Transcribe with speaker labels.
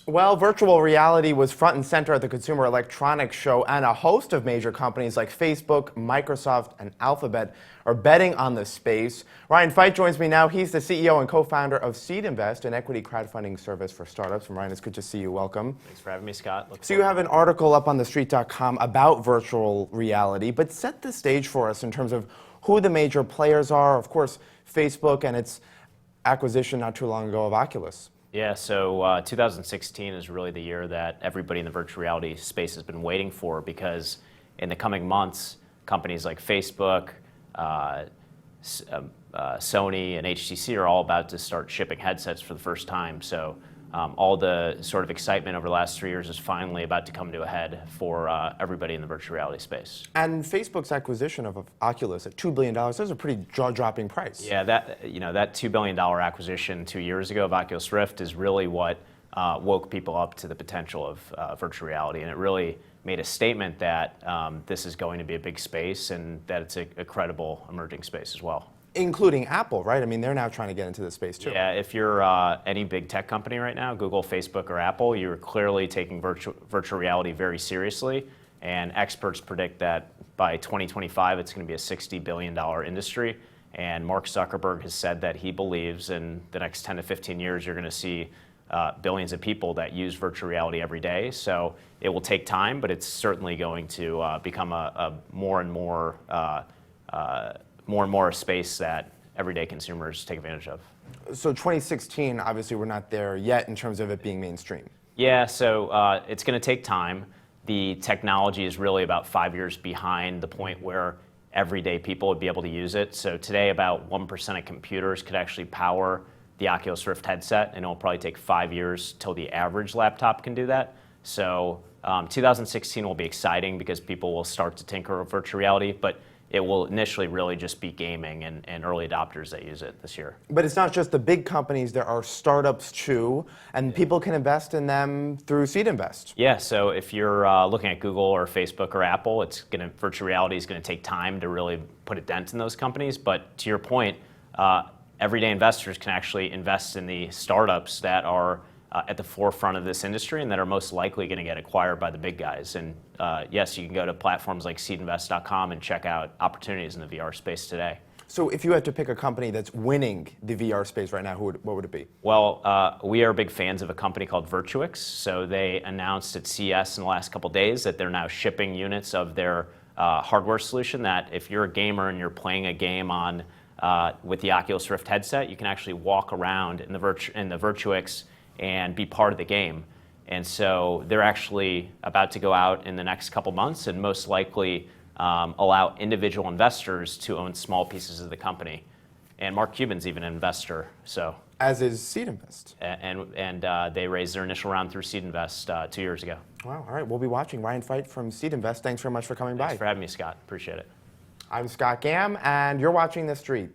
Speaker 1: Well, virtual reality was front and center at the Consumer Electronics Show, and a host of major companies like Facebook, Microsoft, and Alphabet are betting on the space. Ryan Feit joins me now. He's the CEO and co-founder of Seedinvest, an equity crowdfunding service for startups. And Ryan, it's good to see you. Welcome.
Speaker 2: Thanks for having me, Scott.
Speaker 1: So you have an article up on thestreet.com about virtual reality, but set the stage for us in terms of who the major players are. Of course, Facebook and its acquisition not too long ago of Oculus.
Speaker 2: Yeah, so 2016 is really the year that everybody in the virtual reality space has been waiting for, because in the coming months, companies like Facebook, Sony, and HTC are all about to start shipping headsets for the first time. So all the sort of excitement over the last 3 years is finally about to come to a head for everybody in the virtual reality space.
Speaker 1: And Facebook's acquisition of Oculus at $2 billion, that's a pretty jaw-dropping price.
Speaker 2: Yeah, that $2 billion acquisition 2 years ago of Oculus Rift is really what woke people up to the potential of virtual reality, and it really made a statement that this is going to be a big space and that it's a credible emerging space as well.
Speaker 1: Including Apple, right? I mean, they're now trying to get into this space too.
Speaker 2: Yeah, if you're any big tech company right now, Google, Facebook, or Apple, you're clearly taking virtual reality very seriously. And experts predict that by 2025, it's going to be a $60 billion industry. And Mark Zuckerberg has said that he believes in the next 10 to 15 years, you're going to see billions of people that use virtual reality every day. So it will take time, but it's certainly going to become a more and more a space that everyday consumers take advantage of.
Speaker 1: So 2016, obviously we're not there yet in terms of it being mainstream.
Speaker 2: Yeah, so it's going to take time. The technology is really about 5 years behind the point where everyday people would be able to use it. So today about 1% of computers could actually power the Oculus Rift headset, and it will probably take 5 years till the average laptop can do that. So 2016 will be exciting because people will start to tinker with virtual reality, but it will initially really just be gaming and early adopters that use it this year.
Speaker 1: But it's not just the big companies, there are startups too, and people can invest in them through Seedinvest.
Speaker 2: Yeah, so if you're looking at Google or Facebook or Apple, virtual reality is going to take time to really put a dent in those companies. But to your point, everyday investors can actually invest in the startups that are at the forefront of this industry and that are most likely going to get acquired by the big guys. And yes, you can go to platforms like seedinvest.com and check out opportunities in the VR space today.
Speaker 1: So if you had to pick a company that's winning the VR space right now, what would it be?
Speaker 2: Well, we are big fans of a company called Virtuix. So they announced at CES in the last couple of days that they're now shipping units of their hardware solution, that if you're a gamer and you're playing a game on with the Oculus Rift headset, you can actually walk around in the Virtuix and be part of the game. And so they're actually about to go out in the next couple months and most likely allow individual investors to own small pieces of the company. And Mark Cuban's even an investor. So
Speaker 1: as is Seedinvest.
Speaker 2: And they raised their initial round through Seedinvest 2 years ago.
Speaker 1: Wow, all right, we'll be watching. Ryan Feit from Seedinvest, thanks very much for coming by.
Speaker 2: Thanks for having me, Scott. Appreciate it.
Speaker 1: I'm Scott Gamm, and you're watching The Street.